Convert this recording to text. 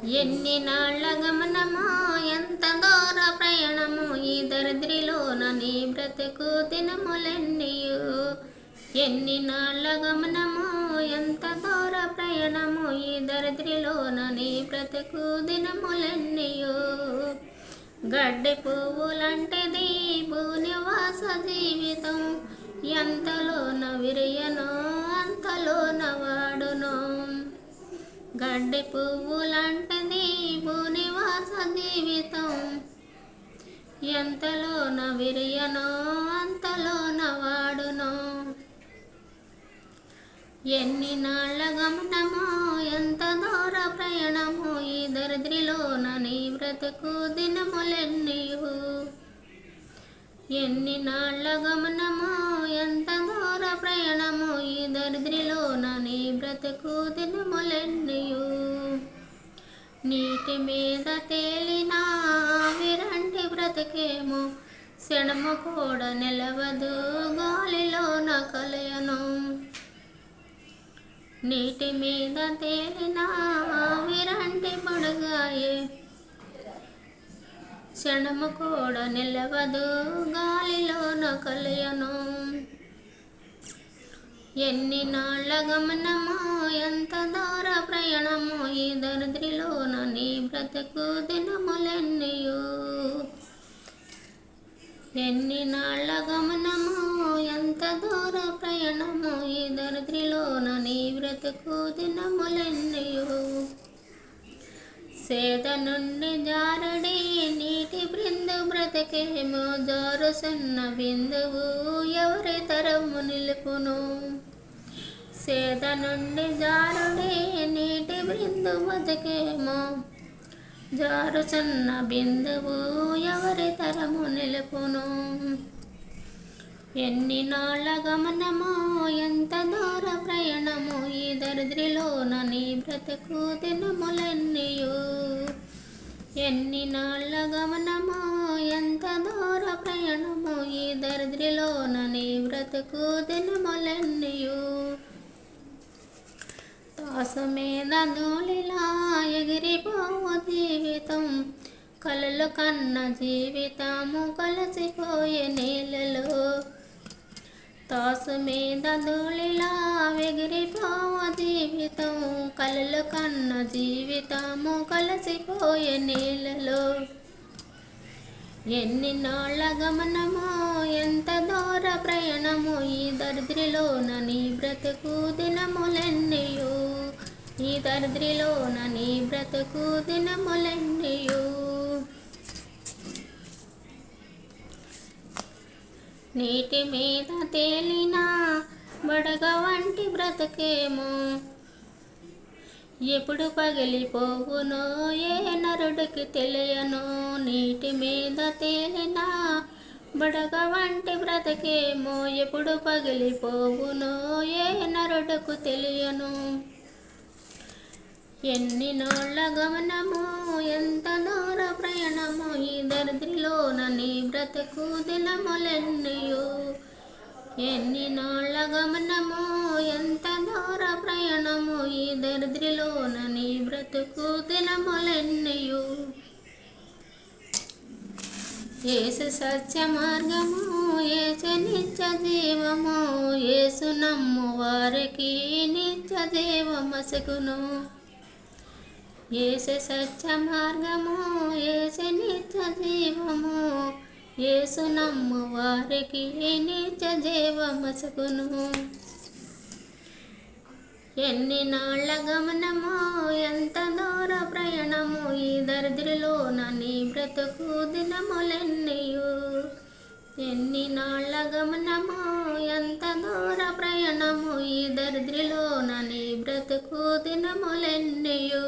ఎన్ని నాళ్ళ గమనమో ఎంత దూర ప్రయాణము ఈ దరిద్రిలోన నీ బ్రతుకు దినములెన్నియు. ఎన్ని నాళ్ళ గమనమో ఎంత దూర ప్రయాణము ఈ దరిద్రిలోన నీ బ్రతుకు దినములెన్నియు. గడ్డి పువ్వులంటిది భూనివాస జీవితం, ఎంతలోన విరియనో అంతలోన వాడునో. గడ్డి పువ్వులంటిది భూనివాస జీవితం, ఎంతలోన విరియనో అంతలోన వాడునో. ఎన్ని నాళ్ళ గమనమో ఎంత దూర ప్రయాణమో ఈ దరిద్రిలోన నీ బ్రతుకు దినములెన్నియు. ఎన్ని నాళ్ళ గమనమో ఎంత దూర ప్రయాణమో ఈ దరిద్రిలోన నీ బ్రతుకు దినములెన్నియు. నీటి మీద తేలిన విరంటి బ్రతుకేమో క్షణము కూడా నిలవదు గాలిలోన కలయను. నీటి మీద తేలిన విరంటి పొడుగాయే క్షణము కూడా నిలవదు గాలిలోన కలయను. ఎన్ని నాళ్ళ గమనమో ఎంత దూర ప్రయాణమో ఈ దరిద్రిలోన నీ బ్రతుకు దినములెన్నియు. ఎన్ని నాళ్ళ గమనమో ఎంత దూర ప్రయాణమో ఈ దరిద్రిలోన నీ బ్రతుకు దినములెన్నియు. సేద నుండి జారడి నీటి బృందు బ్రతకేమో జారుసున్న బిందువు ఎవరి తరము నిలుపును. సేద నుండి జారుడి నీటి బృందు బ్రతకేమో జారుచున్న బిందువు ఎవరి తరము నిలుపును. ఎన్ని నాళ్ళ గమనమో ఎంత దూర ప్రయాణమో ఈ దరిద్రిలోన నీ బ్రతుకు దినములెన్నియు. ఎన్ని నాళ్ళ గమనమో ఎంత దూర ప్రయాణమో ఈ దరిద్రిలోన నీ బ్రతుకు దినములెన్నియు. తాసు మీద ధూళిలా ఎగిరిపోవు జీవితం, కలలు కన్న జీవితము కలసిపోయే నీళ్ళలో. తాసు మీద ధూళిలా ఎగిరిపోవు జీవితం, కలలు కన్న జీవితము కలసిపోయే నీళ్ళలో. ఎన్ని నాళ్ళ గమనమో ఎంత దూర ప్రయాణమో ఈ దరిద్రిలోన నీ బ్రతుకు దినములెన్నియు. ఈ దరిద్రిలోన నీ బ్రతుకు దినములెన్నియు. నీటి మీద తేలిన బడగ వంటి బ్రతుకేమో ఎప్పుడు పగిలిపోవునో ఏ నరుడికి తెలియనో. నీటి మీద తేలిన బడగ వంటి బ్రతుకేమో ఎప్పుడు పగిలిపోవునో ఏ నరుడుకు తెలియను. ఎన్ని నాళ్ళ గమనమో ఎంత దూర ప్రయాణమో ఈ దరిద్రిలోన నీ బ్రతుకు దినములెన్నియు. ఎన్ని నాళ్ళ గమనమో ఎంత దూర ప్రయాణమో ఈ దరిద్రిలోన నీ బ్రతుకు దినములెన్నియు. యేసు సత్య మార్గము, యేసు నిత్య జీవము, యేసు నమ్ము వారికి నిత్య జీవమసగును. యేసు సత్య మార్గము, యేసు నిత్య జీవము, యేసు నమ్ము వారికి నిత్య జీవమసగును. ఎన్ని నాళ్ళ గమనమో ఎంత దూర ప్రయాణమో ఈ దరిద్రిలోన నీ బ్రతుకు దినములెన్నియు. ఎన్ని నాళ్ళ గమనమో ఎంత దూర ప్రయాణమో ఈ దరిద్రిలోన నీ బ్రతుకు దినములెన్నియు.